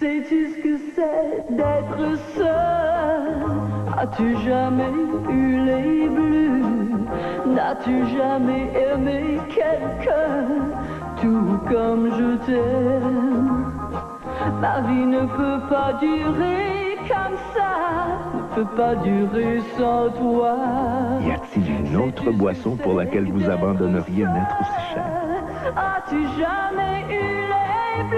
Sais-tu ce que c'est d'être seul? As-tu jamais eu les bleus? N'as-tu jamais aimé quelqu'un tout comme je t'aime? Ma vie ne peut pas durer comme ça, ne peut pas durer sans toi. Y a-t-il une autre boisson pour laquelle vous abandonneriez un être aussi cher? As-tu jamais eu les bleus?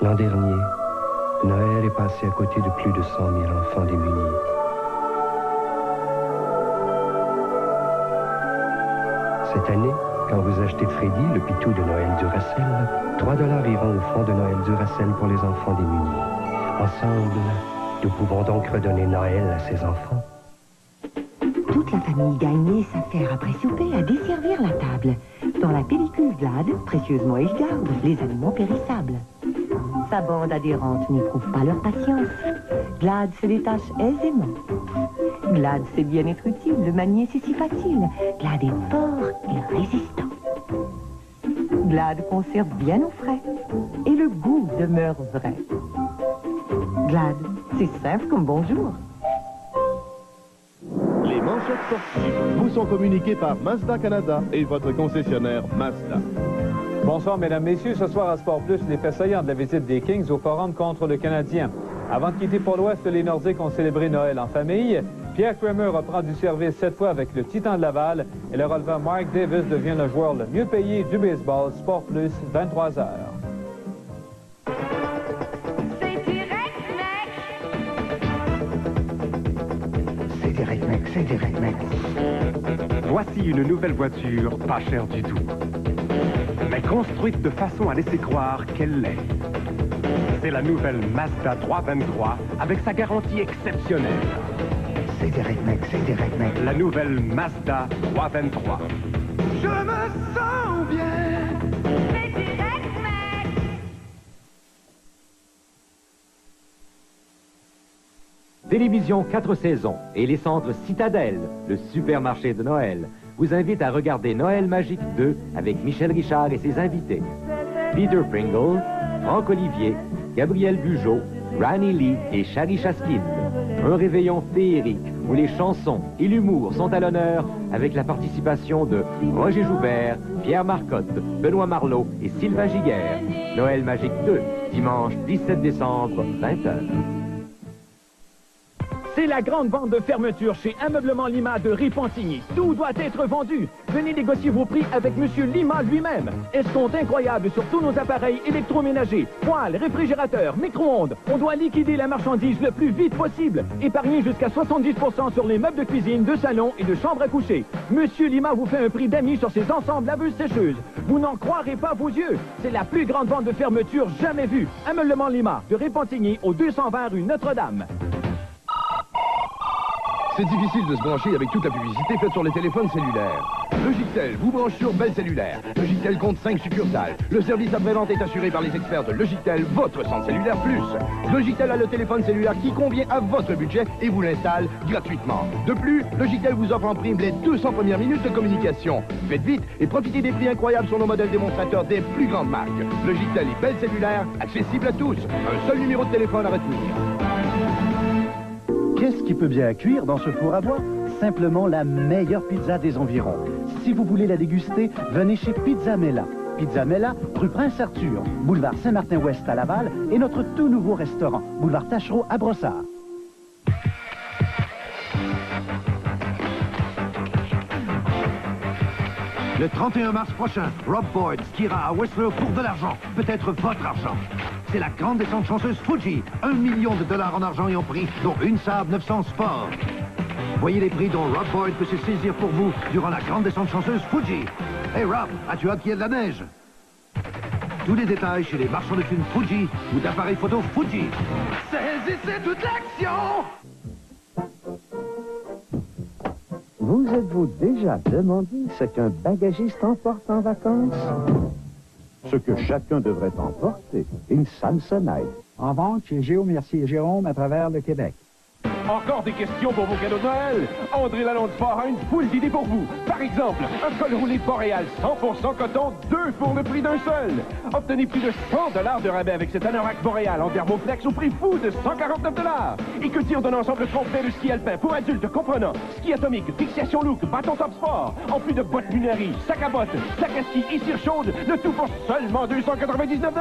L'an dernier, Noël est passé à côté de plus de 100 000 enfants démunis. Cette année, quand vous achetez Freddy, le pitou de Noël Duracell, 3 $ iront au fond de Noël Duracell pour les enfants démunis. Ensemble, nous pouvons donc redonner Noël à ces enfants. Toute la famille gagnait s'affaire après souper à desservir la table. Dans la pellicule Glad, précieusement elle garde les aliments périssables. Sa bande adhérente n'éprouve pas leur patience. Glad se détache aisément. Glad sait bien être utile, le manier c'est si facile. Glad est fort et résistant. Glad conserve bien au frais et le goût demeure vrai. Glad, c'est simple comme bonjour. Les manchettes sportives vous sont communiquées par Mazda Canada et votre concessionnaire Mazda. Bonsoir, mesdames, messieurs. Ce soir à Sport Plus, les faits saillants de la visite des Kings au Forum contre le Canadien. Avant de quitter pour l'Ouest, les Nordiques ont célébré Noël en famille. Pierre Kramer reprend du service cette fois avec le Titan de Laval et le releveur Mark Davis devient le joueur le mieux payé du baseball. Sport Plus, 23h. C'est direct, mec, c'est direct, mec. Voici une nouvelle voiture pas chère du tout, mais construite de façon à laisser croire qu'elle l'est. C'est la nouvelle Mazda 323 avec sa garantie exceptionnelle. C'est direct, mec, c'est direct, mec. La nouvelle Mazda 323. Je me sens bien. C'est direct, mec. Télévision 4 saisons et les centres Citadelle, le supermarché de Noël, vous invitent à regarder Noël Magique 2 avec Michel Richard et ses invités. Peter Pringle, Franck Olivier, Gabriel Bugeaud, Rani Lee et Shari Chaskin. Un réveillon féerique où les chansons et l'humour sont à l'honneur avec la participation de Roger Joubert, Pierre Marcotte, Benoît Marleau et Sylvain Giguère. Noël Magique 2, dimanche 17 décembre, 20h. C'est la grande vente de fermeture chez Ameublement Lima de Ripontigny. Tout doit être vendu. Venez négocier vos prix avec Monsieur Lima lui-même. Escompte incroyable sur tous nos appareils électroménagers, poêles, réfrigérateurs, micro-ondes. On doit liquider la marchandise le plus vite possible. Épargnez jusqu'à 70% sur les meubles de cuisine, de salon et de chambre à coucher. Monsieur Lima vous fait un prix d'amis sur ses ensembles laveuses-sécheuses. Vous n'en croirez pas vos yeux. C'est la plus grande vente de fermeture jamais vue. Ameublement Lima de Ripontigny au 220 rue Notre-Dame. C'est difficile de se brancher avec toute la publicité faite sur les téléphones cellulaires. Logictel vous branche sur Bell Cellulaire. Logictel compte 5 succursales. Le service après-vente est assuré par les experts de Logictel, votre centre cellulaire plus. Logictel a le téléphone cellulaire qui convient à votre budget et vous l'installe gratuitement. De plus, Logictel vous offre en prime les 200 premières minutes de communication. Faites vite et profitez des prix incroyables sur nos modèles démonstrateurs des plus grandes marques. Logictel et Bell Cellulaire, accessible à tous. Un seul numéro de téléphone à retenir. Qu'est-ce qui peut bien cuire dans ce four à bois? Simplement la meilleure pizza des environs. Si vous voulez la déguster, venez chez Pizza Mela. Pizza Mela, rue Prince-Arthur, boulevard Saint-Martin-Ouest à Laval et notre tout nouveau restaurant, boulevard Tachereau à Brossard. Le 31 mars prochain, Rob Boyd skiera à Whistler pour de l'argent, peut-être votre argent. C'est la grande descente chanceuse Fuji, $1 million en argent et en prix, dont une Saab 900 Sport. Voyez les prix dont Rob Boyd peut se saisir pour vous durant la grande descente chanceuse Fuji. Hey Rob, as-tu hâte qu'il y ait de la neige? Tous les détails chez les marchands de films Fuji ou d'appareils photo Fuji. Saisissez toute l'action! Vous êtes-vous déjà demandé ce qu'un bagagiste emporte en vacances? Ce que chacun devrait emporter, une Samsonite. En vente chez Géo Mercier Jérôme à travers le Québec. Encore des questions pour vos cadeaux de Noël? André Lalonde Sport a une foule d'idées pour vous. Par exemple, un col roulé Boréal 100% coton, 2 pour le prix d'un seul. Obtenez plus de 100 $ de rabais avec cet anorak Boréal en thermoflex au prix fou de 149 $. Et que dire d'un ensemble complet de ski alpin pour adultes comprenant ski atomique, fixation look, bâton top sport, en plus de bottes lunerie, sac à bottes, sac à ski et cire chaude, le tout pour seulement 299 $.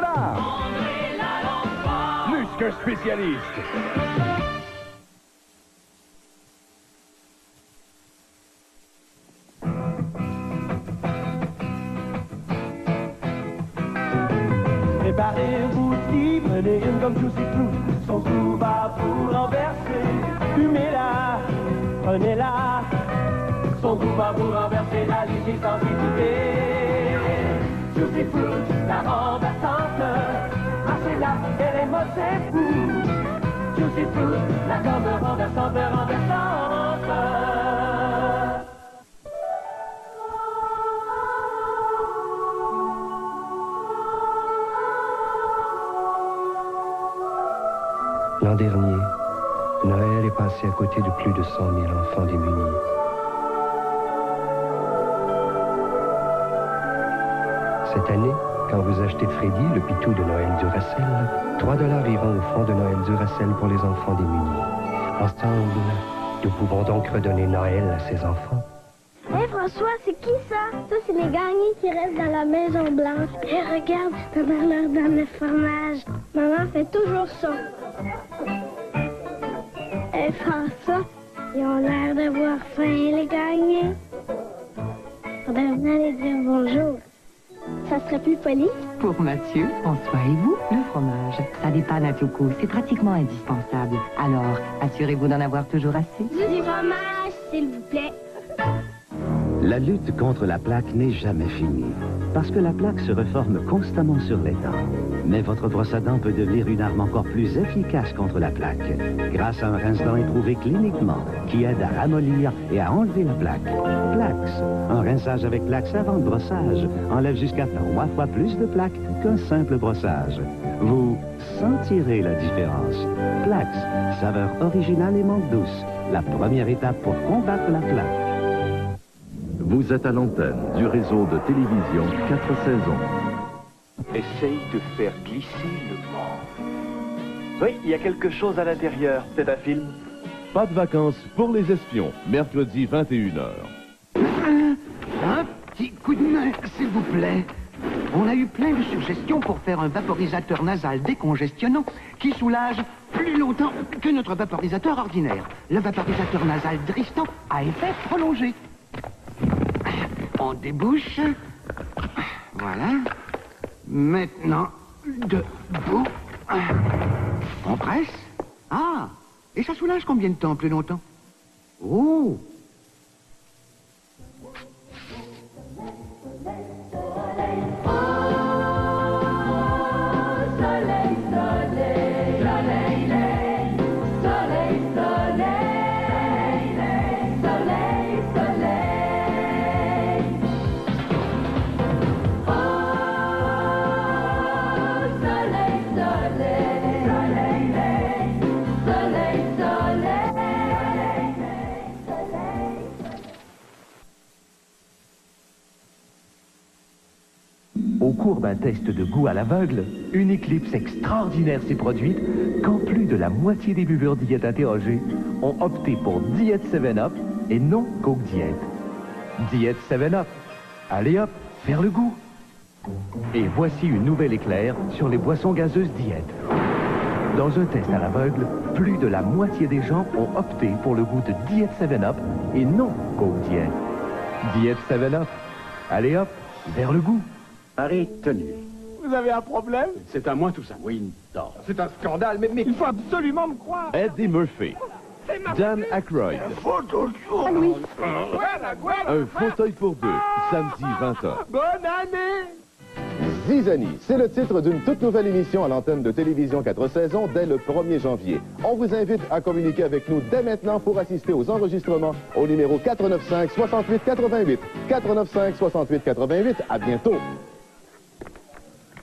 Plus qu'un spécialiste. Préparez-vous, si prenez une comme Juicy Fruit, son sous va vous renverser. Fumez-la, prenez-la, son goût va vous renverser, la léger sans hésiter. Juicy Fruit, la renversante, mâchez-la, elle est molle, c'est fou. Juicy Fruit, la gomme renversante, renversante. L'an dernier, Noël est passé à côté de plus de 100 000 enfants démunis. Cette année, quand vous achetez Freddy, le pitou de Noël Duracell, 3 $ iront au fond de Noël Duracell pour les enfants démunis. Ensemble, nous pouvons donc redonner Noël à ces enfants. Hé François, c'est qui ça? Ça, c'est les gagnés qui restent dans la Maison Blanche. Hé, regarde, maman leur donne le fromage. Maman fait toujours ça. Hé François, ils ont l'air d'avoir faim, les gagnés. Faudrait venir les dire bonjour. Ça serait plus poli? Pour Mathieu, François et vous, le fromage. Ça dépanne à tout coup, c'est pratiquement indispensable. Alors, assurez-vous d'en avoir toujours assez. Du fromage, s'il vous plaît. La lutte contre la plaque n'est jamais finie, parce que la plaque se reforme constamment sur les dents. Mais votre brosse à dents peut devenir une arme encore plus efficace contre la plaque, grâce à un rince-dents éprouvé cliniquement, qui aide à ramollir et à enlever la plaque. Plax, un rinçage avec Plax avant le brossage, enlève jusqu'à 3 fois plus de plaque qu'un simple brossage. Vous sentirez la différence. Plax, saveur originale et menthe douce, la première étape pour combattre la plaque. Vous êtes à l'antenne du réseau de télévision 4 saisons. Essaye de faire glisser le vent. Oui, il y a quelque chose à l'intérieur. C'est un film. Pas de vacances pour les espions, mercredi 21h. Un petit coup de main, s'il vous plaît. On a eu plein de suggestions pour faire un vaporisateur nasal décongestionnant qui soulage plus longtemps que notre vaporisateur ordinaire. Le vaporisateur nasal Dristan à effet prolongé. On débouche. Voilà. Maintenant, debout. On presse. Ah, et ça soulage combien de temps plus longtemps? Oh! Au cours d'un test de goût à l'aveugle, une éclipse extraordinaire s'est produite quand plus de la moitié des buveurs diète interrogés ont opté pour Diète 7-Up et non Coke Diète. Diète 7-Up. Allez hop, faire le goût. Et voici une nouvelle éclair sur les boissons gazeuses diète. Dans un test à l'aveugle, plus de la moitié des gens ont opté pour le goût de Diète 7-Up et non Coke Diète. Diète 7-Up. Allez hop, vers le goût. Harry, tenue. Vous avez un problème? C'est à moi tout ça. Oui, non. C'est un scandale, mais il faut absolument me croire. Eddie Murphy. Dan Aykroyd. Oui. Un fauteuil pour deux, samedi 20h. Bonne année! Zizanie, c'est le titre d'une toute nouvelle émission à l'antenne de télévision 4 saisons dès le 1er janvier. On vous invite à communiquer avec nous dès maintenant pour assister aux enregistrements au numéro 495-6888. 495-6888, à bientôt.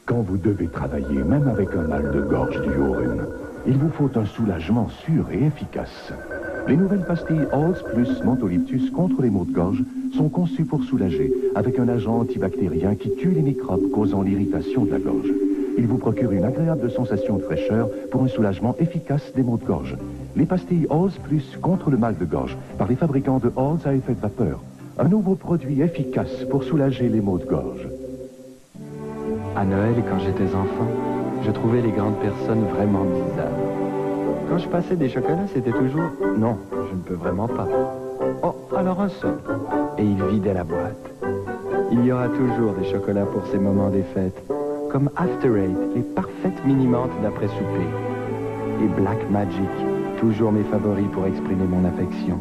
Quand vous devez travailler, même avec un mal de gorge dû au rhume, il vous faut un soulagement sûr et efficace. Les nouvelles pastilles Halls Plus Mentholyptus contre les maux de gorge sont conçues pour soulager, avec un agent antibactérien qui tue les microbes causant l'irritation de la gorge. Il vous procure une agréable sensation de fraîcheur pour un soulagement efficace des maux de gorge. Les pastilles Halls Plus contre le mal de gorge, par les fabricants de Halls à effet de vapeur. Un nouveau produit efficace pour soulager les maux de gorge. À Noël et quand j'étais enfant, je trouvais les grandes personnes vraiment bizarres. Quand je passais des chocolats, c'était toujours « Non, je ne peux vraiment pas. » Oh, alors un seul. Et il vidait la boîte. Il y aura toujours des chocolats pour ces moments des fêtes, comme After Eight, les parfaites mini-menthes d'après-souper. Et Black Magic, toujours mes favoris pour exprimer mon affection.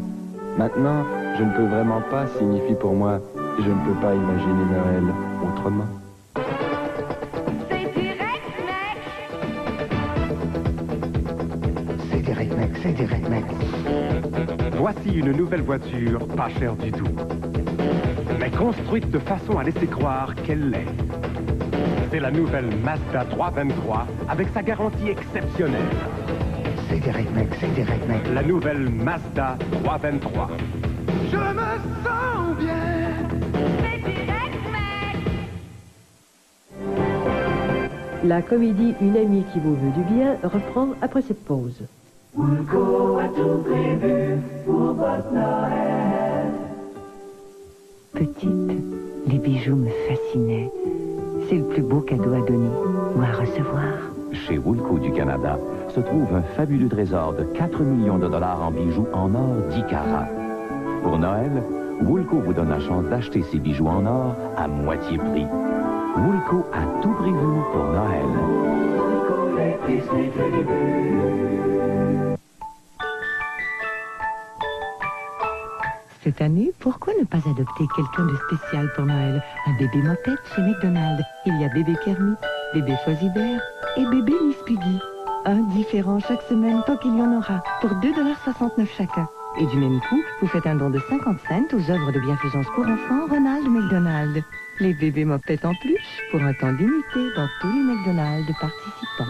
Maintenant, je ne peux vraiment pas signifie pour moi « Je ne peux pas imaginer Noël autrement ». C'est des rednecks. Voici une nouvelle voiture pas chère du tout, mais construite de façon à laisser croire qu'elle l'est. C'est la nouvelle Mazda 323 avec sa garantie exceptionnelle. C'est des rednecks. La nouvelle Mazda 323. Je me sens bien. La comédie Une amie qui vous veut du bien reprend après cette pause. Woolco a tout prévu pour votre Noël. Petite, les bijoux me fascinaient. C'est le plus beau cadeau à donner ou à recevoir. Chez Woolco du Canada se trouve un fabuleux trésor de 4 millions de dollars en bijoux en or 10 carats. Pour Noël, Woolco vous donne la chance d'acheter ces bijoux en or à moitié prix. Woolco a tout prévu pour Noël. Woolco, les Disney Cette année, pourquoi ne pas adopter quelqu'un de spécial pour Noël? Un bébé mopette chez McDonald's. Il y a bébé Kermit, bébé Fozzie-Bear et bébé Miss Piggy. Un différent chaque semaine tant qu'il y en aura, pour 2,69 $ chacun. Et du même coup, vous faites un don de 50 cents aux œuvres de bienfaisance pour enfants Ronald McDonald. Les bébés mopettes en peluche pour un temps limité dans tous les McDonald's participants.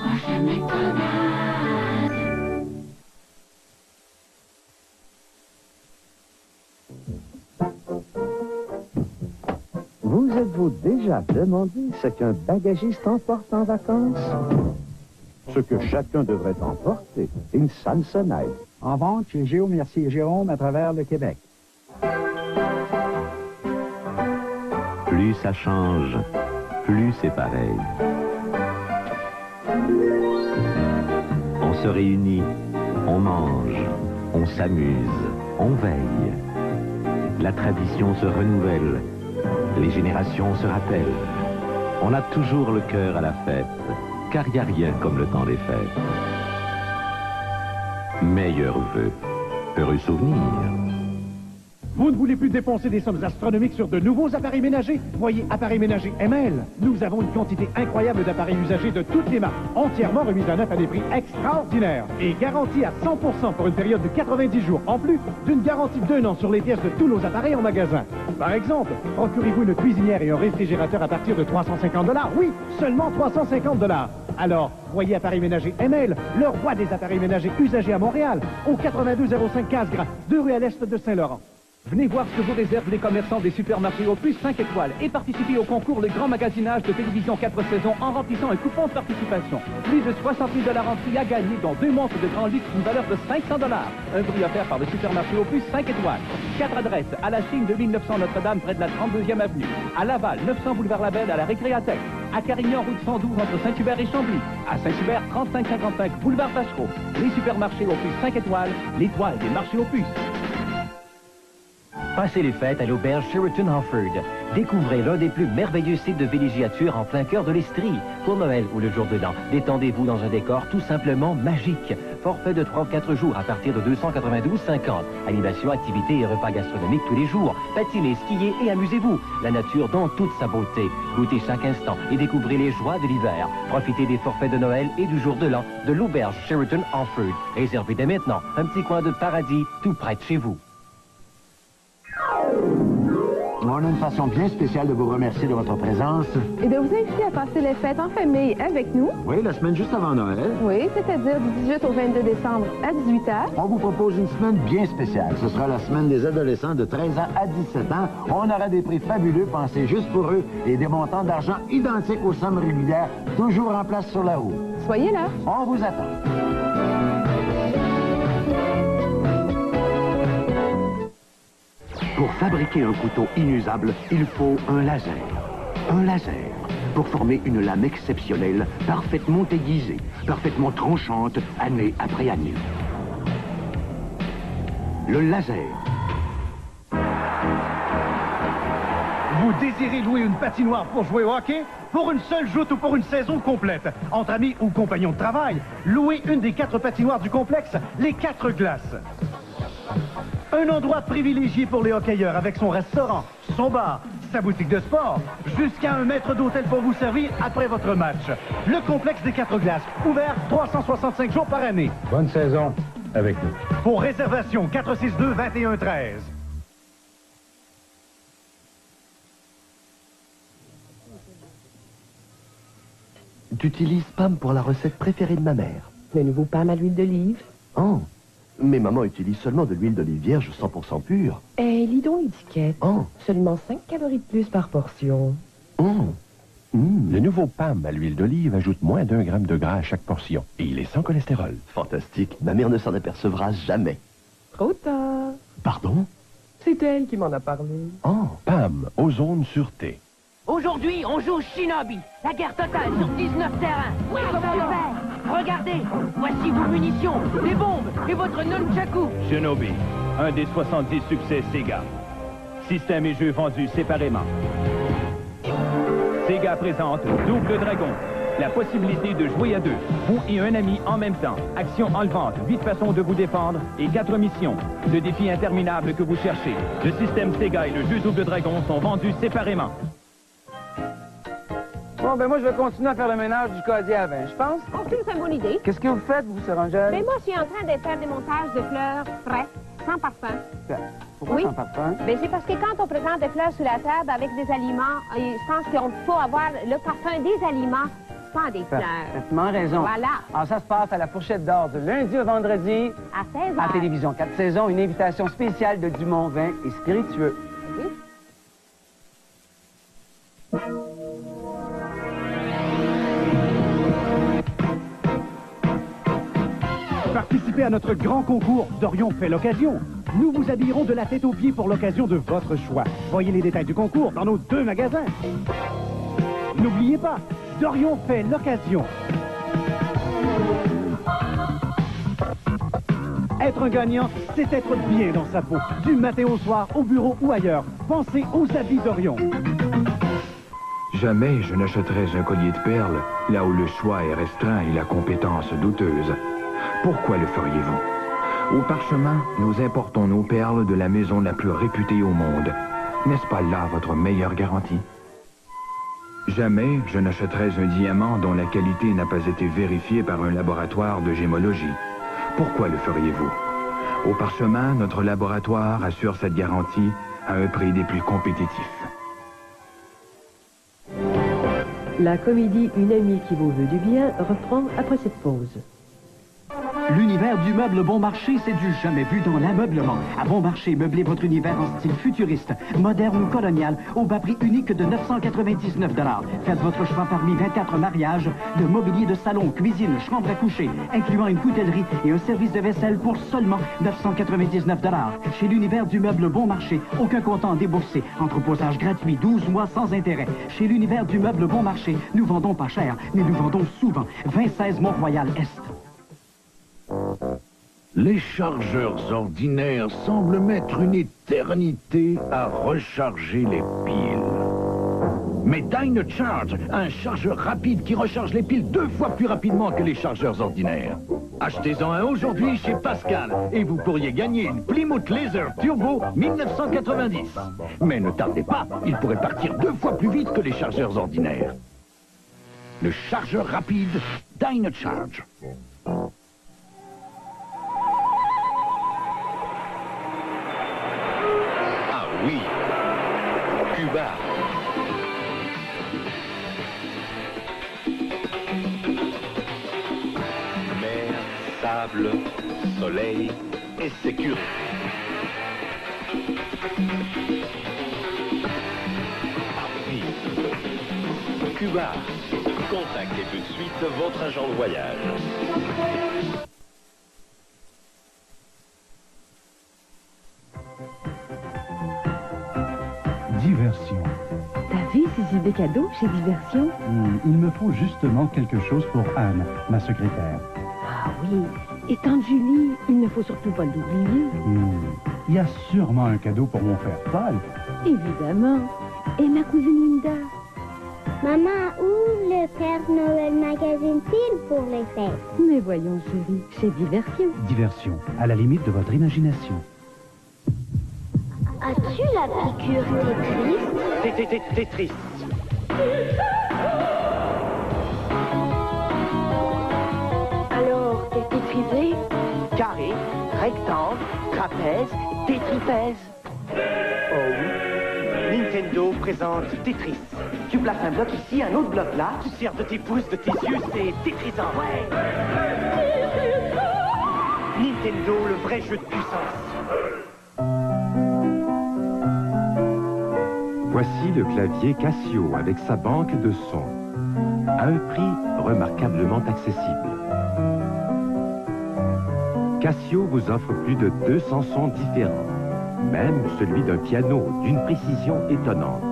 Vous êtes-vous déjà demandé ce qu'un bagagiste emporte en vacances? Ce que chacun devrait emporter, une Samsonite. En vente chez Géo Mercier Jérôme à travers le Québec. Plus ça change, plus c'est pareil. On se réunit, on mange, on s'amuse, on veille. La tradition se renouvelle, les générations se rappellent. On a toujours le cœur à la fête, car il n'y a rien comme le temps des fêtes. Meilleurs vœux, heureux souvenirs. Vous ne voulez plus dépenser des sommes astronomiques sur de nouveaux appareils ménagers? Voyez Appareils Ménagers ML. Nous avons une quantité incroyable d'appareils usagés de toutes les marques, entièrement remis à neuf à des prix extraordinaires et garantis à 100% pour une période de 90 jours, en plus d'une garantie d'1 an sur les pièces de tous nos appareils en magasin. Par exemple, procurez-vous une cuisinière et un réfrigérateur à partir de 350 $. Oui, seulement 350 $. Alors, voyez Appareils Ménagers ML, le roi des appareils ménagers usagés à Montréal, au 8205 Casgrain, 2 rue à l'est de Saint-Laurent. Venez voir ce que vous réservent les commerçants des supermarchés Opus 5 étoiles et participez au concours Le Grand Magasinage de télévision 4 saisons en remplissant un coupon de participation. Plus de 60 000 $ en prix à gagner, dont 2 montres de grand luxe d'une valeur de 500 $. Un prix offert par le supermarché Opus 5 étoiles. 4 adresses à la Cygne de 1900 Notre-Dame près de la 32e avenue. À Laval, 900 boulevard Labelle à la Récréathèque. À Carignan, route 112 entre Saint-Hubert et Chambly. À Saint-Hubert, 3555 boulevard Tachereau. Les supermarchés Opus 5 étoiles, l'étoile des marchés Opus. Passez les fêtes à l'auberge Sheraton Harford. Découvrez l'un des plus merveilleux sites de villégiature en plein cœur de l'Estrie. Pour Noël ou le jour de l'an, détendez-vous dans un décor tout simplement magique. Forfait de 3 ou 4 jours à partir de 292,50. Animation, activités et repas gastronomiques tous les jours. Patinez, skiez et amusez-vous. La nature dans toute sa beauté. Goûtez chaque instant et découvrez les joies de l'hiver. Profitez des forfaits de Noël et du jour de l'an de l'auberge Sheraton Harford. Réservez dès maintenant un petit coin de paradis tout près de chez vous. On a une façon bien spéciale de vous remercier de votre présence. Et de vous inviter à passer les fêtes en famille avec nous. Oui, la semaine juste avant Noël. Oui, c'est-à-dire du 18 au 22 décembre à 18h. On vous propose une semaine bien spéciale. Ce sera la semaine des adolescents de 13 ans à 17 ans. On aura des prix fabuleux pensés juste pour eux et des montants d'argent identiques aux sommes régulières, toujours en place sur la route. Soyez là. On vous attend. Pour fabriquer un couteau inusable, il faut un laser. Un laser pour former une lame exceptionnelle, parfaitement aiguisée, parfaitement tranchante, année après année. Le laser. Vous désirez louer une patinoire pour jouer au hockey? Pour une seule joute ou pour une saison complète? Entre amis ou compagnons de travail, louez une des 4 patinoires du complexe, les 4 glaces. Un endroit privilégié pour les hockeyeurs avec son restaurant, son bar, sa boutique de sport, jusqu'à un maître d'hôtel pour vous servir après votre match. Le complexe des 4 glaces, ouvert 365 jours par année. Bonne saison avec nous. Pour réservation, 462-2113. Tu utilises PAM pour la recette préférée de ma mère. Le nouveau PAM à l'huile d'olive. Oh, mais maman utilise seulement de l'huile d'olive vierge 100% pure. Et lis donc l'étiquette. Oh. Seulement 5 calories de plus par portion. Le nouveau PAM à l'huile d'olive ajoute moins d'1 gramme de gras à chaque portion. Et il est sans cholestérol. Fantastique. Ma mère ne s'en apercevra jamais. Trop tard. Pardon? C'est elle qui m'en a parlé. Oh, PAM, ozone sûreté. Aujourd'hui, on joue Shinobi, la guerre totale sur 19 terrains. Oui, super. Regardez, voici vos munitions, les bombes et votre nunchaku. Shinobi, un des 70 succès Sega. Système et jeux vendus séparément. Sega présente Double Dragon, la possibilité de jouer à 2, vous et un ami en même temps. Action enlevante, 8 façons de vous défendre et 4 missions. Le défi interminable que vous cherchez. Le système Sega et le jeu Double Dragon sont vendus séparément. Bon, ben moi, je vais continuer à faire le ménage du casier à vin, je pense. Oh, c'est une bonne idée. Qu'est-ce que vous faites, vous, Angèle? Ben moi, je suis en train de faire des montages de fleurs frais, sans parfum. Pourquoi sans parfum? Ben c'est parce que quand on présente des fleurs sur la table avec des aliments, je pense qu'il faut avoir le parfum des aliments, pas des fleurs. Parfaitement raison. Voilà. Alors, ça se passe à la Fourchette d'Or de lundi au vendredi. À 16h. À Télévision 4 saisons, une invitation spéciale de Dumont Vin et Spiritueux. Participez à notre grand concours Dorion fait l'occasion. Nous vous habillerons de la tête aux pieds pour l'occasion de votre choix. Voyez les détails du concours dans nos 2 magasins. N'oubliez pas, Dorion fait l'occasion. Être un gagnant, c'est être bien dans sa peau. Du matin au soir, au bureau ou ailleurs. Pensez aux habits Dorion. Jamais je n'achèterais un collier de perles là où le choix est restreint et la compétence douteuse. Pourquoi le feriez-vous? Au Parchemin, nous importons nos perles de la maison la plus réputée au monde. N'est-ce pas là votre meilleure garantie? Jamais je n'achèterais un diamant dont la qualité n'a pas été vérifiée par un laboratoire de gémologie. Pourquoi le feriez-vous? Au Parchemin, notre laboratoire assure cette garantie à un prix des plus compétitifs. La comédie Une amie qui vous veut du bien reprend après cette pause. L'univers du meuble bon marché, c'est du jamais vu dans l'ameublement. À bon marché, meublez votre univers en style futuriste, moderne ou colonial, au bas prix unique de 999 $. Faites votre choix parmi 24 mariages de mobilier de salon, cuisine, chambre à coucher, incluant une coutellerie et un service de vaisselle pour seulement 999 $. Chez l'univers du meuble bon marché, aucun comptant déboursé, entreposage gratuit, 12 mois sans intérêt. Chez l'univers du meuble bon marché, nous vendons pas cher, mais nous vendons souvent. 2016 Mont-Royal-Est. Les chargeurs ordinaires semblent mettre une éternité à recharger les piles. Mais DynaCharge a un chargeur rapide qui recharge les piles 2 fois plus rapidement que les chargeurs ordinaires. Achetez-en un aujourd'hui chez Pascal et vous pourriez gagner une Plymouth Laser Turbo 1990. Mais ne tardez pas, il pourrait partir 2 fois plus vite que les chargeurs ordinaires. Le chargeur rapide DynaCharge. Oui. soleil et sécurité. Cuba. Contactez tout de suite votre agent de voyage. Diversion. T'as vu ces idées cadeaux chez Diversion? Il me faut justement quelque chose pour Anne, ma secrétaire. Ah oui. Et tante Julie, il ne faut surtout pas l'oublier. Il y a sûrement un cadeau pour mon frère Paul. Évidemment. Et ma cousine Linda. Maman, où le Père Noël magazine-t-il pour les fêtes? Mais voyons, chérie, chez Diversion. Diversion, à la limite de votre imagination. As-tu la piqûre Tetris? Tetris. Alors, t'es tétrisé? Carré, rectangle, trapèze, tétripèze. Oh oui. Nintendo présente Tetris. Tu places un bloc ici, un autre bloc là. Tu sers de tes pouces, de tes yeux, c'est tétrisant. Ouais. Nintendo, le vrai jeu de puissance. Voici le clavier Casio avec sa banque de sons. À un prix remarquablement accessible. Casio vous offre plus de 200 sons différents. Même celui d'un piano d'une précision étonnante.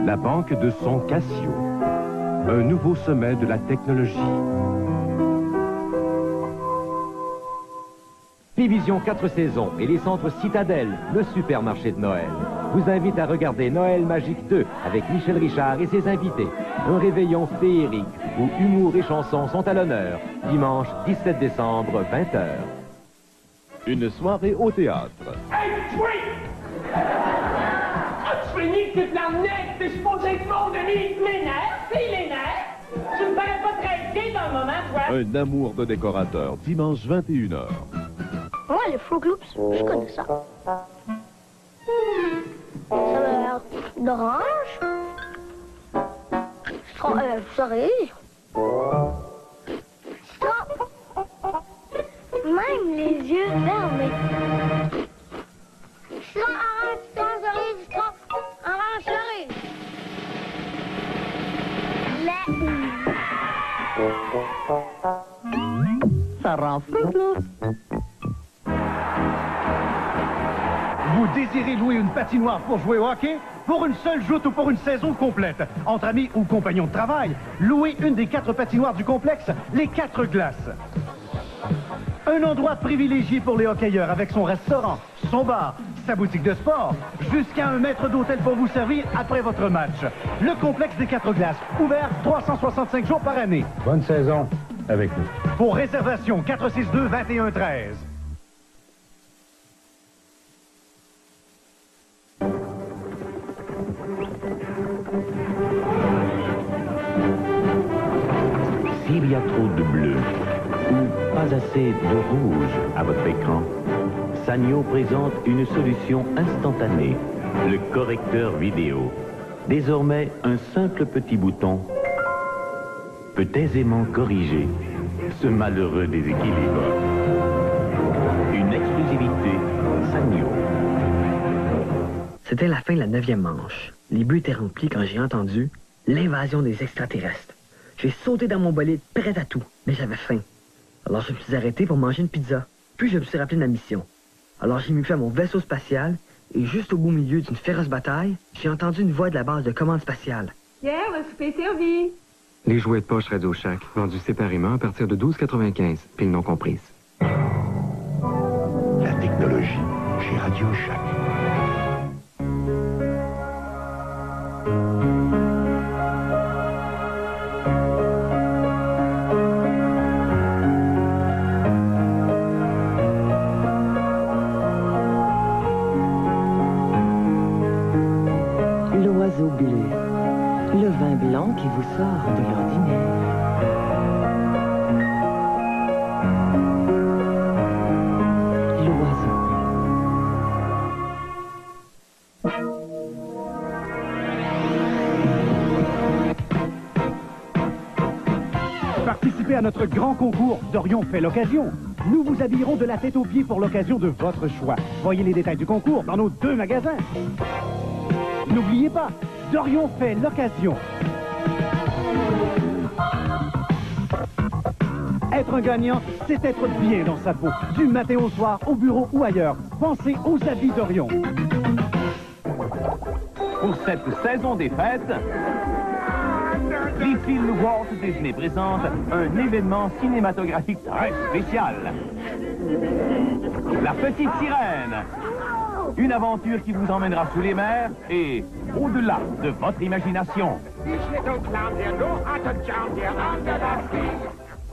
La banque de sons Casio. Un nouveau sommet de la technologie. Pivision 4 saisons et les centres Citadelle, le supermarché de Noël, vous invitent à regarder Noël Magique 2 avec Michel Richard et ses invités. Un réveillon féerique où humour et chansons sont à l'honneur. Dimanche 17 décembre, 20h. Une soirée au théâtre. Hey, toi! As-tu fini que la nette? T'es supposé être mon ami? Les nerfs? C'est les nerfs? Tu me parais pas très gay dans le moment, toi? Un amour de décorateur, dimanche 21h. Moi, les Fruit Loops, je connais ça. Ça a l'air d'orange. Cerise. Stop. Même les yeux fermés. Orange, cerise, orange, cerise. Ça rend Fruit Loops. Vous désirez louer une patinoire pour jouer au hockey? Pour une seule joute ou pour une saison complète? Entre amis ou compagnons de travail, louez une des 4 patinoires du complexe, les 4 glaces. Un endroit privilégié pour les hockeyeurs avec son restaurant, son bar, sa boutique de sport, jusqu'à un maître d'hôtel pour vous servir après votre match. Le complexe des 4 glaces, ouvert 365 jours par année. Bonne saison avec nous. Pour réservation, 462-2113. S'il y a trop de bleu ou pas assez de rouge à votre écran, Sanyo présente une solution instantanée, le correcteur vidéo. Désormais, un simple petit bouton peut aisément corriger ce malheureux déséquilibre. Une exclusivité Sanyo. C'était la fin de la 9e manche. Les buts étaient remplis quand j'ai entendu l'invasion des extraterrestres. J'ai sauté dans mon bolide, prêt à tout, mais j'avais faim. Alors je me suis arrêté pour manger une pizza. Puis je me suis rappelé de ma mission. Alors j'ai mis feu à mon vaisseau spatial, et juste au beau milieu d'une féroce bataille, j'ai entendu une voix de la base de commande spatiale. Pierre, le souper est servi. Les jouets de poche Radio Shack, vendus séparément à partir de 12,95, pile non comprise. La technologie chez Radio Shack. L'oiseau bleu, le vin blanc qui vous sort de l'ordinaire. L'oiseau. notre grand concours Dorion fait l'occasion. Nous vous habillerons de la tête aux pieds pour l'occasion de votre choix. Voyez les détails du concours dans nos 2 magasins. N'oubliez pas, Dorion fait l'occasion. Être un gagnant, c'est être bien dans sa peau. Du matin au soir, au bureau ou ailleurs. Pensez aux habits Dorion. Pour cette saison des fêtes, les films Walt Disney présentent un événement cinématographique très spécial. La Petite Sirène. Une aventure qui vous emmènera sous les mers et au-delà de votre imagination.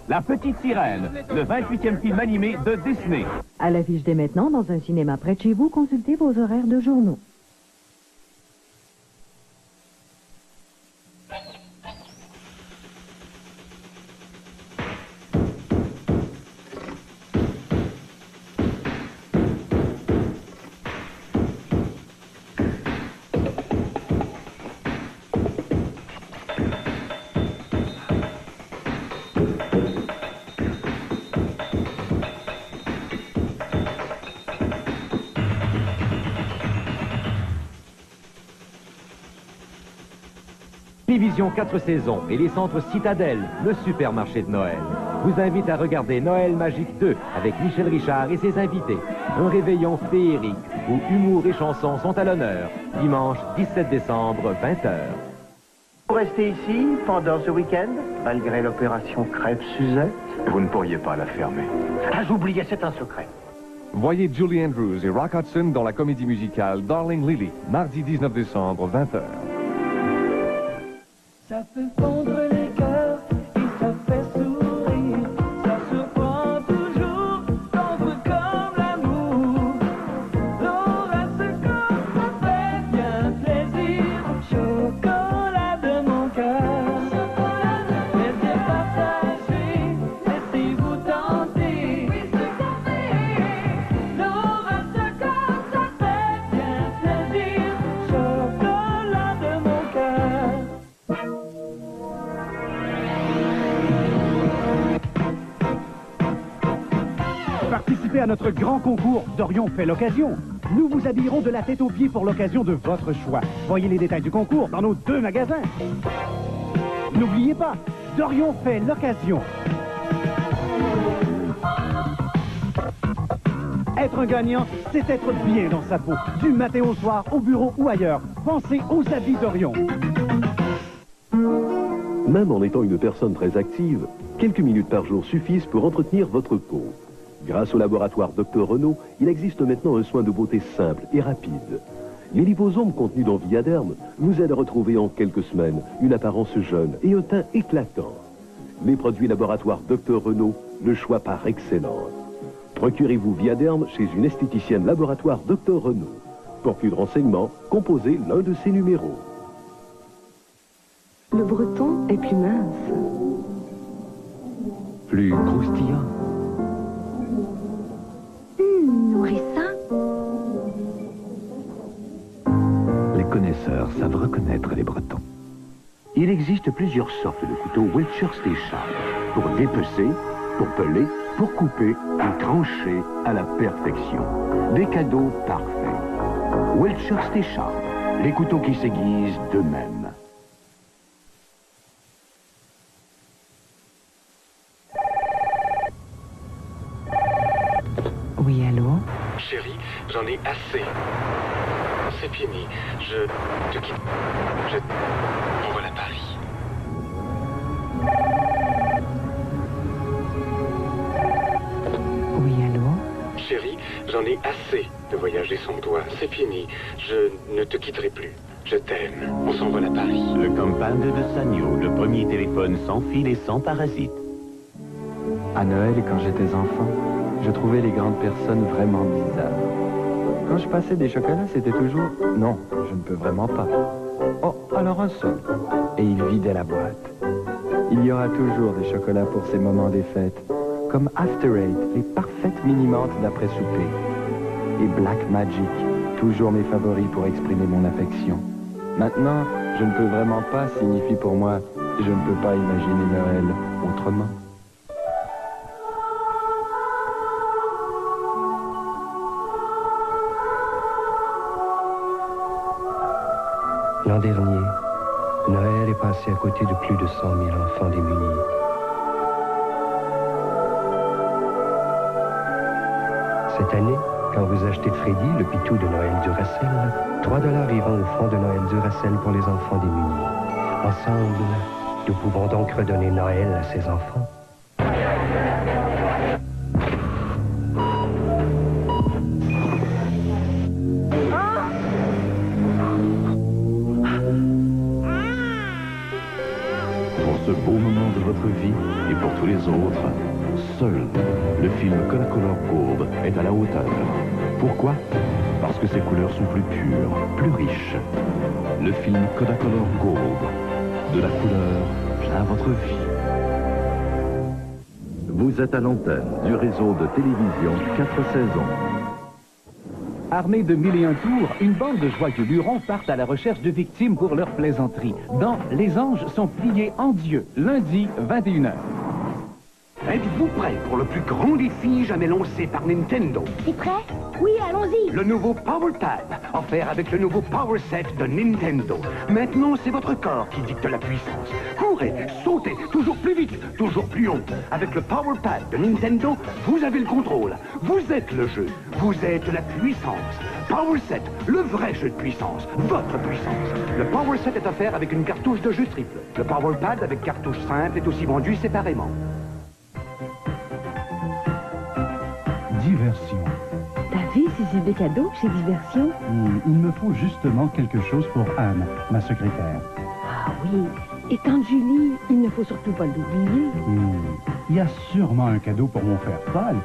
La Petite Sirène, le 28e film animé de Disney. À l'affiche dès maintenant, dans un cinéma près de chez vous, consultez vos horaires de journaux. Télévision 4 saisons et les centres Citadelle, le supermarché de Noël, vous invitent à regarder Noël Magique 2 avec Michel Richard et ses invités. Un réveillon féerique où humour et chansons sont à l'honneur. Dimanche 17 décembre, 20h. Vous restez ici pendant ce week-end, malgré l'opération Crêpe Suzette? Vous ne pourriez pas la fermer. Ah, j'oubliais, c'est un secret. Voyez Julie Andrews et Rock Hudson dans la comédie musicale Darling Lily, mardi 19 décembre, 20h. Ça fait fondre les cœurs et ça fait sourire. Ça surprend toujours, tendre comme l'amour. Laura se comme ça fait bien plaisir. Chocolat de mon cœur. Laissez partager, laissez-vous tenter. Laura se comme ça fait bien plaisir. Chocolat de mon cœur. Participez à notre grand concours Dorion fait l'occasion. Nous vous habillerons de la tête aux pieds pour l'occasion de votre choix. Voyez les détails du concours dans nos 2 magasins. N'oubliez pas, Dorion fait l'occasion. Être un gagnant, c'est être bien dans sa peau. Du matin au soir, au bureau ou ailleurs. Pensez aux habits Dorion. Même en étant une personne très active, quelques minutes par jour suffisent pour entretenir votre peau. Grâce au laboratoire Dr Renault, il existe maintenant un soin de beauté simple et rapide. Les liposomes contenus dans Viaderm vous aident à retrouver en quelques semaines une apparence jeune et un teint éclatant. Les produits laboratoire Dr Renault, le choix par excellence. Procurez-vous Viaderm chez une esthéticienne laboratoire Dr Renault. Pour plus de renseignements, composez l'un de ces numéros. Le breton est plus mince. Plus croustillant. Nourrissant. Les connaisseurs savent reconnaître les Bretons. Il existe plusieurs sortes de couteaux Wiltshire Sharp. Pour dépecer, pour peler, pour couper et trancher à la perfection. Des cadeaux parfaits. Wiltshire Sharp, les couteaux qui s'aiguisent d'eux-mêmes. Oui, allô? Chérie, j'en ai assez. C'est fini. Je te quitte. Je m'envole à Paris. Oui, allô? Chérie, j'en ai assez de voyager sans toi. C'est fini. Je ne te quitterai plus. Je t'aime. On s'envole à Paris. Le Compact de Sanyo, le premier téléphone sans fil et sans parasite. À Noël, quand j'étais enfant, je trouvais les grandes personnes vraiment bizarres. Quand je passais des chocolats, c'était toujours « Non, je ne peux vraiment pas. » Oh, alors un seul. Et il vidait la boîte. Il y aura toujours des chocolats pour ces moments des fêtes, comme After Eight, les parfaites mini-menthes d'après-souper. Et Black Magic, toujours mes favoris pour exprimer mon affection. Maintenant, je ne peux vraiment pas signifie pour moi « Je ne peux pas imaginer Noël autrement ». L'an dernier, Noël est passé à côté de plus de 100 000 enfants démunis. Cette année, quand vous achetez Freddy, le pitou de Noël Duracell, 3 $ iront au fonds de Noël Duracell pour les enfants démunis. Ensemble, nous pouvons donc redonner Noël à ces enfants. Pour ce beau moment de votre vie et pour tous les autres, seul le film Kodacolor Gold est à la hauteur. Pourquoi? Parce que ses couleurs sont plus pures, plus riches. Le film Kodacolor Gold, de la couleur plein votre vie. Vous êtes à l'antenne du réseau de télévision 4 saisons. Armés de 1001 tours, une bande de joyeux lurons partent à la recherche de victimes pour leur plaisanterie. Dans Les anges sont pliés en Dieu, lundi 21h. Êtes-vous prêts pour le plus grand défi jamais lancé par Nintendo? T'es prêt? Oui, allons-y. Le nouveau Power Pad, offert avec le nouveau Power Set de Nintendo. Maintenant, c'est votre corps qui dicte la puissance. Courez, sautez, toujours plus vite, toujours plus haut. Avec le Power Pad de Nintendo, vous avez le contrôle. Vous êtes le jeu. Vous êtes la puissance. Power Set, le vrai jeu de puissance. Votre puissance. Le Power Set est offert avec une cartouche de jeu triple. Le Power Pad avec cartouche simple est aussi vendu séparément. Diversion. T'as vu ces idées cadeaux chez Diversion? Il me faut justement quelque chose pour Anne, ma secrétaire. Ah oui, et tante Julie, il ne faut surtout pas l'oublier. Il y a sûrement un cadeau pour mon frère Paul.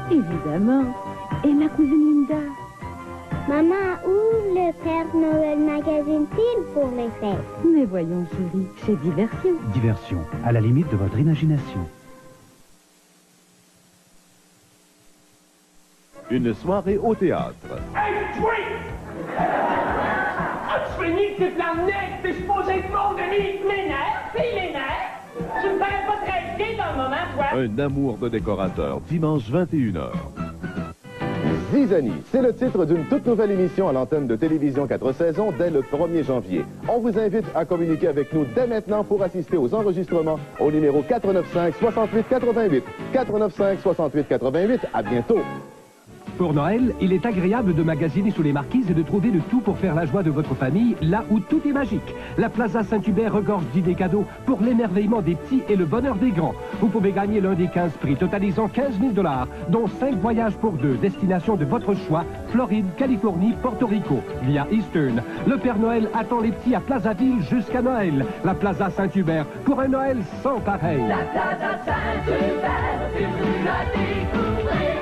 Évidemment. Et ma cousine Linda. Maman, où le Père Noël magasine-t-il pour les fêtes? Mais voyons, chérie, chez Diversion. Diversion, à la limite de votre imagination. Une soirée au théâtre. Hey, toi! As-tu fini de tes plans de nez? T'es supposé être mon demi? Les nerfs? C'est les nerfs? Tu me parais pas très bien dans le moment, toi? Un amour de décorateur, dimanche 21h. Zizanie, c'est le titre d'une toute nouvelle émission à l'antenne de Télévision 4 saisons dès le 1er janvier. On vous invite à communiquer avec nous dès maintenant pour assister aux enregistrements au numéro 495-6888. 495-6888, à bientôt. Pour Noël, il est agréable de magasiner sous les marquises et de trouver le tout pour faire la joie de votre famille, là où tout est magique. La Plaza Saint-Hubert regorge d'idées cadeaux pour l'émerveillement des petits et le bonheur des grands. Vous pouvez gagner l'un des 15 prix, totalisant 15 000 $, dont 5 voyages pour 2, destination de votre choix, Floride, Californie, Porto Rico, via Eastern. Le Père Noël attend les petits à Plazaville jusqu'à Noël. La Plaza Saint-Hubert, pour un Noël sans pareil. La Plaza Saint-Hubert, c'est plus à découvrir.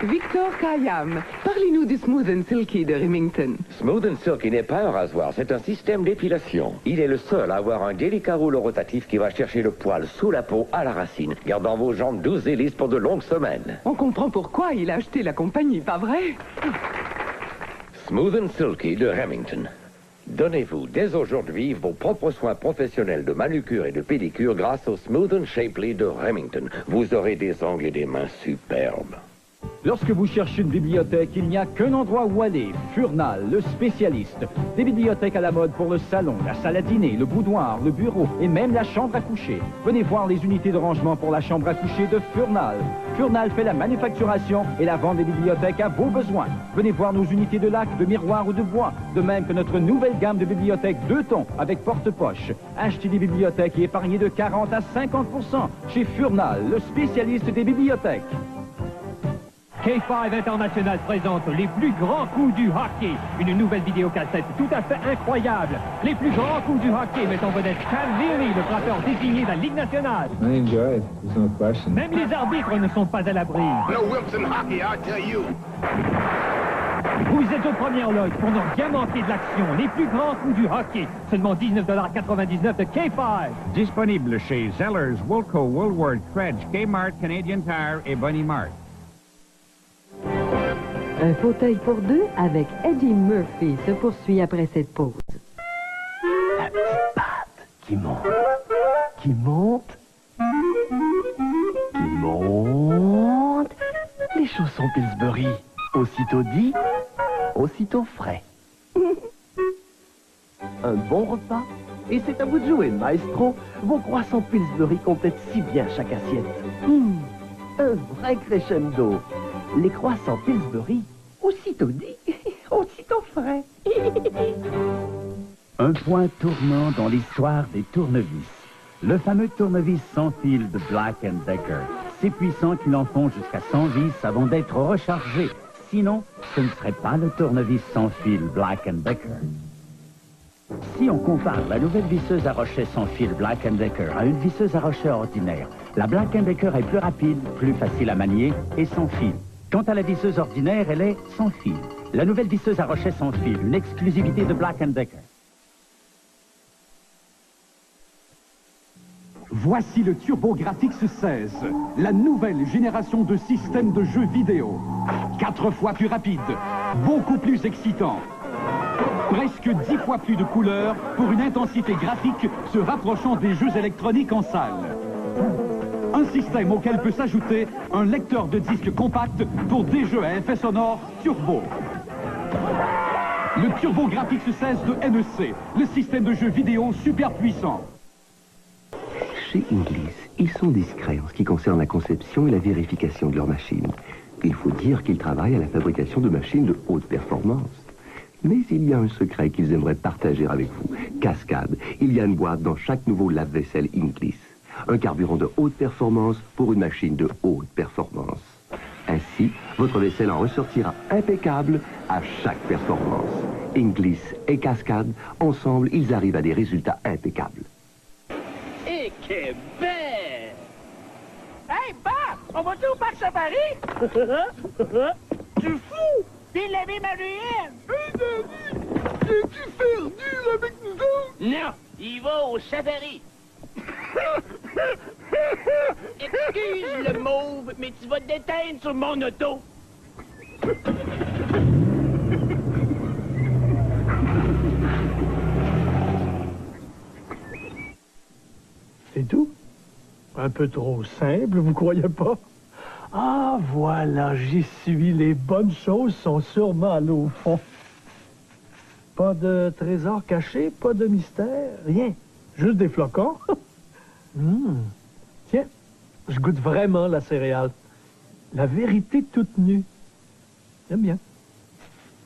Victor Kayam, parlez-nous du Smooth & Silky de Remington. Smooth & Silky n'est pas un rasoir, c'est un système d'épilation. Il est le seul à avoir un délicat rouleau rotatif qui va chercher le poil sous la peau à la racine, gardant vos jambes douces et lisses pour de longues semaines. On comprend pourquoi il a acheté la compagnie, pas vrai? Smooth & Silky de Remington. Donnez-vous dès aujourd'hui vos propres soins professionnels de manucure et de pédicure grâce au Smooth & Shapely de Remington. Vous aurez des ongles et des mains superbes. Lorsque vous cherchez une bibliothèque, il n'y a qu'un endroit où aller. Furnal, le spécialiste. Des bibliothèques à la mode pour le salon, la salle à dîner, le boudoir, le bureau et même la chambre à coucher. Venez voir les unités de rangement pour la chambre à coucher de Furnal. Furnal fait la manufacturation et la vente des bibliothèques à vos besoins. Venez voir nos unités de lac, de miroir ou de bois. De même que notre nouvelle gamme de bibliothèques 2 tons avec porte-poche. Achetez des bibliothèques et épargnez de 40 à 50% chez Furnal, le spécialiste des bibliothèques. K5 International présente les plus grands coups du hockey. Une nouvelle vidéocassette tout à fait incroyable. Les plus grands coups du hockey mettent en vedette Cal Leary, le frappeur désigné de la Ligue nationale. I enjoy it. There's no question. Même les arbitres ne sont pas à l'abri. No whips in hockey, I tell you. Vous êtes aux premières loges pour ne rien manquer de l'action. Les plus grands coups du hockey. Seulement 19,99 $ de K5. Disponible chez Zellers, Woolco, Woolworth, Fred's, Kmart, Canadian Tire et Bunny Mart. Un fauteuil pour deux avec Eddie Murphy se poursuit après cette pause. La petite patte qui monte, qui monte, qui monte. Les chaussons Pillsbury, aussitôt dit, aussitôt frais. un bon repas. Et c'est à vous de jouer, maestro. Vos croissants Pillsbury complètent si bien chaque assiette. Un vrai crescendo. Les croissants Pillsbury, aussitôt dit, aussitôt frais. Un point tournant dans l'histoire des tournevis. Le fameux tournevis sans fil de Black & Decker. Si puissant qu'il en font jusqu'à 100 vis avant d'être rechargé. Sinon, ce ne serait pas le tournevis sans fil Black & Decker. Si on compare la nouvelle visseuse à rochet sans fil Black & Decker à une visseuse à rochet ordinaire, la Black & Decker est plus rapide, plus facile à manier et sans fil. Quant à la visseuse ordinaire, elle est sans fil. La nouvelle visseuse à rochet sans fil, une exclusivité de Black & Decker. Voici le TurboGrafx 16, la nouvelle génération de système de jeux vidéo. 4 fois plus rapide, beaucoup plus excitant. Presque 10 fois plus de couleurs pour une intensité graphique se rapprochant des jeux électroniques en salle. Un système auquel peut s'ajouter un lecteur de disques compact pour des jeux à effet sonore turbo. Le TurboGrafx 16 de NEC, le système de jeux vidéo super puissant. Chez Inglis, ils sont discrets en ce qui concerne la conception et la vérification de leurs machines. Il faut dire qu'ils travaillent à la fabrication de machines de haute performance. Mais il y a un secret qu'ils aimeraient partager avec vous. Cascade, il y a une boîte dans chaque nouveau lave-vaisselle Inglis. Un carburant de haute performance pour une machine de haute performance. Ainsi, votre vaisselle en ressortira impeccable à chaque performance. Inglis et Cascade, ensemble, ils arrivent à des résultats impeccables. Et Québec! Hey, Bob! On va-tu au parc safari? Tu fous! Puis laver ma ruelle! Hey, David! Viens-tu faire dur avec nous autres? Non! Il va au safari! Excuse le mauve, mais tu vas te déteindre sur mon auto! C'est tout? Un peu trop simple, vous croyez pas? Ah, voilà, j'y suis. Les bonnes choses sont sûrement là au fond. Pas de trésor caché, pas de mystère, rien. Juste des flocons. Tiens, je goûte vraiment la céréale. La vérité toute nue. J'aime bien.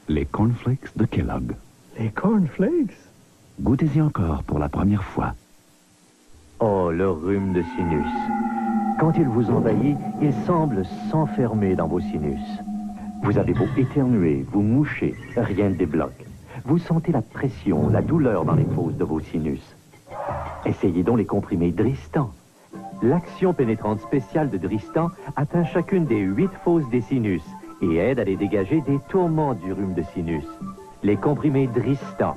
Les cornflakes de Kellogg. Les cornflakes? Goûtez-y encore pour la première fois. Oh, le rhume de sinus. Quand il vous envahit, il semble s'enfermer dans vos sinus. Vous avez beau éternuer, vous moucher, rien ne débloque. Vous sentez la pression, la douleur dans les fosses de vos sinus. Essayez donc les comprimés Dristan. L'action pénétrante spéciale de Dristan atteint chacune des 8 fosses des sinus et aide à les dégager des tourments du rhume de sinus. Les comprimés Dristan,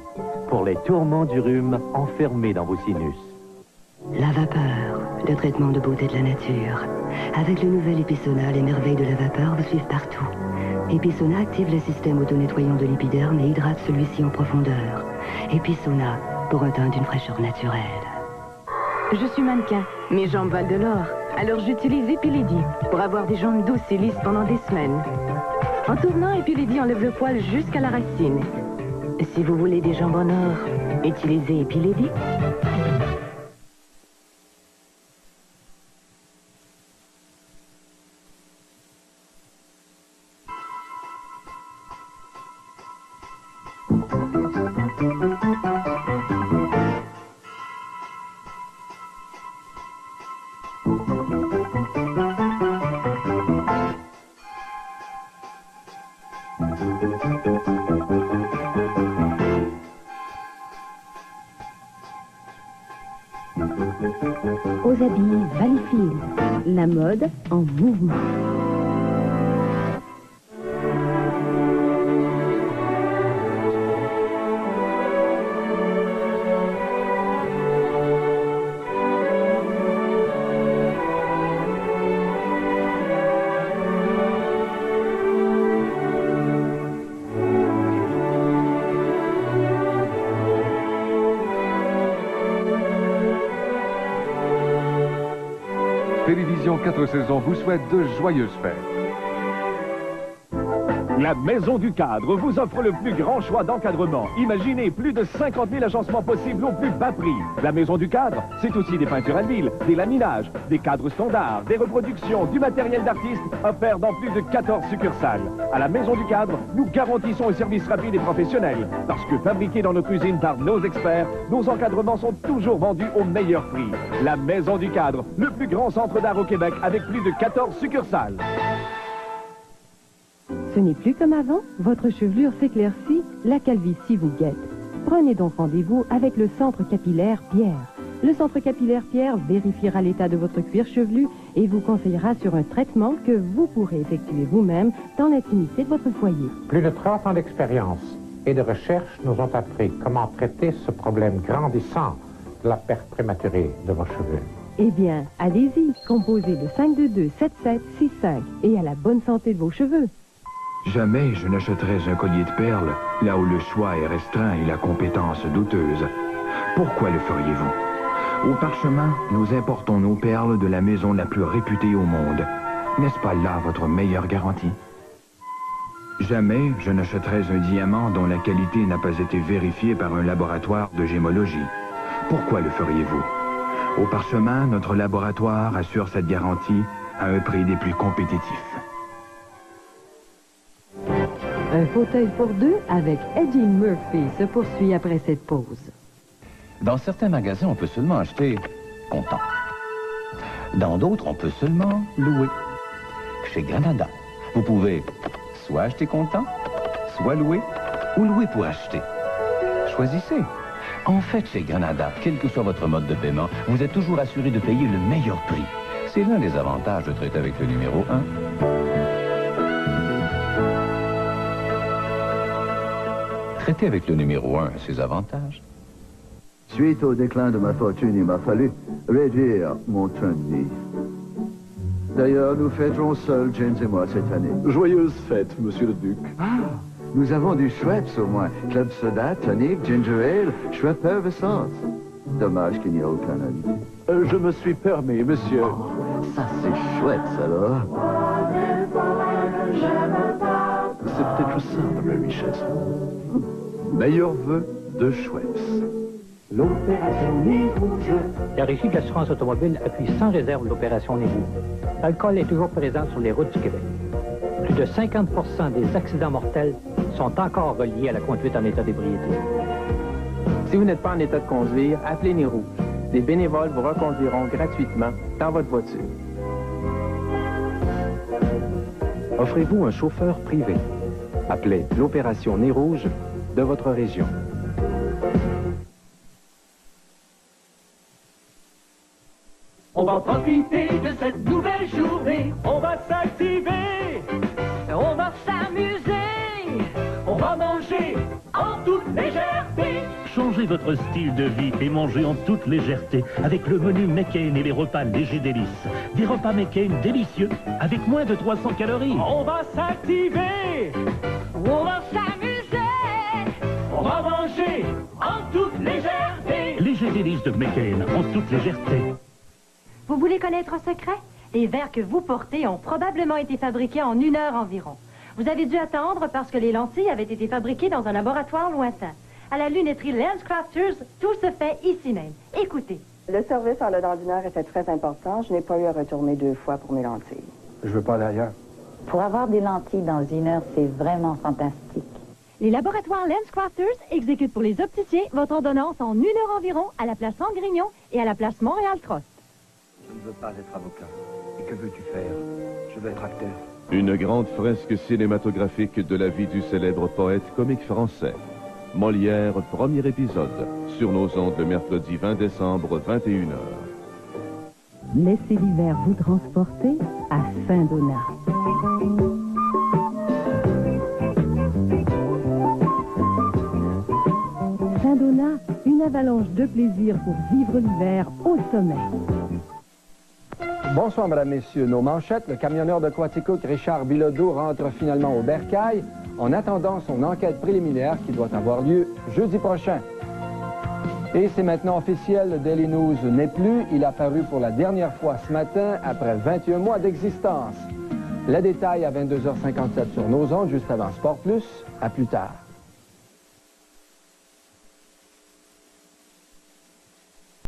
pour les tourments du rhume enfermés dans vos sinus. La vapeur, le traitement de beauté de la nature. Avec le nouvel Epissona, les merveilles de la vapeur vous suivent partout. Epissona active le système auto-nettoyant de l'épiderme et hydrate celui-ci en profondeur. Epissona, pour un teint d'une fraîcheur naturelle. Je suis mannequin, mes jambes valent de l'or. Alors j'utilise Epilady pour avoir des jambes douces et lisses pendant des semaines. En tournant, Epilady enlève le poil jusqu'à la racine. Si vous voulez des jambes en or, utilisez Epilady. Aux habits Valleyfield, la mode en mouvement. Télévision 4 saisons vous souhaite de joyeuses fêtes. La Maison du Cadre vous offre le plus grand choix d'encadrement. Imaginez plus de 50 000 agencements possibles au plus bas prix. La Maison du Cadre, c'est aussi des peintures à l'huile, des laminages, des cadres standards, des reproductions, du matériel d'artiste offert dans plus de 14 succursales. À la Maison du Cadre, nous garantissons un service rapide et professionnel. Parce que fabriqués dans notre usine par nos experts, nos encadrements sont toujours vendus au meilleur prix. La Maison du Cadre, le plus grand centre d'art au Québec avec plus de 14 succursales. Ce n'est plus comme avant, votre chevelure s'éclaircit, la calvitie vous guette. Prenez donc rendez-vous avec le Centre capillaire Pierre. Le Centre capillaire Pierre vérifiera l'état de votre cuir chevelu et vous conseillera sur un traitement que vous pourrez effectuer vous-même dans l'intimité de votre foyer. Plus de 30 ans d'expérience et de recherche nous ont appris comment traiter ce problème grandissant de la perte prématurée de vos cheveux. Eh bien, allez-y, composez le 522-7765 et à la bonne santé de vos cheveux. Jamais je n'achèterais un collier de perles, là où le choix est restreint et la compétence douteuse. Pourquoi le feriez-vous? Au Parchemin, nous importons nos perles de la maison la plus réputée au monde. N'est-ce pas là votre meilleure garantie? Jamais je n'achèterais un diamant dont la qualité n'a pas été vérifiée par un laboratoire de gémologie. Pourquoi le feriez-vous? Au Parchemin, notre laboratoire assure cette garantie à un prix des plus compétitifs. Un fauteuil pour deux avec Eddie Murphy se poursuit après cette pause. Dans certains magasins, on peut seulement acheter comptant. Dans d'autres, on peut seulement louer. Chez Granada, vous pouvez soit acheter comptant, soit louer, ou louer pour acheter. Choisissez. En fait, chez Granada, quel que soit votre mode de paiement, vous êtes toujours assuré de payer le meilleur prix. C'est l'un des avantages de traiter avec le numéro 1. Traiter avec le numéro 1 a ses avantages. Suite au déclin de ma fortune, il m'a fallu réduire mon train de vie. D'ailleurs, nous fêterons seuls, James et moi, cette année. Joyeuse fête, monsieur le duc. Ah, nous avons du Schweppes au moins. Club soda, tonic, ginger ale, Schweppes effervescence. Dommage qu'il n'y a aucun ami. Je me suis permis, monsieur. Ça, c'est chouette, alors. C'est peut-être ça, de ma richesse. Meilleur vœu de Schweppes. L'opération Nez Rouge. La Régie de l'assurance automobile appuie sans réserve l'opération Nez Rouge. L'alcool est toujours présent sur les routes du Québec. Plus de 50% des accidents mortels sont encore reliés à la conduite en état d'ébriété. Si vous n'êtes pas en état de conduire, appelez Nez Rouge. Des bénévoles vous reconduiront gratuitement dans votre voiture. Offrez-vous un chauffeur privé. Appelez l'opération Nez Rouge de votre région. On va profiter de cette nouvelle journée. On va s'activer. On va s'amuser. On va manger en toute légèreté. Changez votre style de vie et mangez en toute légèreté avec le menu McCain et les repas légers délices. Des repas McCain délicieux avec moins de 300 calories. On va s'activer. On va s'amuser. On va manger en toute légèreté. Léger délices de McCain en toute légèreté. Vous voulez connaître un secret? Les verres que vous portez ont probablement été fabriqués en 1 heure environ. Vous avez dû attendre parce que les lentilles avaient été fabriquées dans un laboratoire lointain. À la lunetterie LensCrafters, tout se fait ici même. Écoutez. Le service en dedans d'une heure était très important. Je n'ai pas eu à retourner 2 fois pour mes lentilles. Je veux pas aller ailleurs. Pour avoir des lentilles dans 1 heure, c'est vraiment fantastique. Les laboratoires LensCrafters exécutent pour les opticiens votre ordonnance en 1 heure environ à la place Sangrignon et à la place Montréal-Cross. Je ne veux pas être avocat. Et que veux-tu faire? Je veux être acteur. Une grande fresque cinématographique de la vie du célèbre poète comique français. Molière, premier épisode. Sur nos ondes le mercredi 20 décembre, 21h. Laissez l'hiver vous transporter à Saint-Donat. Saint-Donat, une avalanche de plaisir pour vivre l'hiver au sommet. Bonsoir, Madame, Messieurs. Nos manchettes, le camionneur de Quaticook, Richard Bilodeau, rentre finalement au bercail en attendant son enquête préliminaire qui doit avoir lieu jeudi prochain. Et c'est maintenant officiel, le Daily News n'est plus. Il a paru pour la dernière fois ce matin après 21 mois d'existence. Le détail à 22h57 sur nos ondes, juste avant Sport Plus. À plus tard.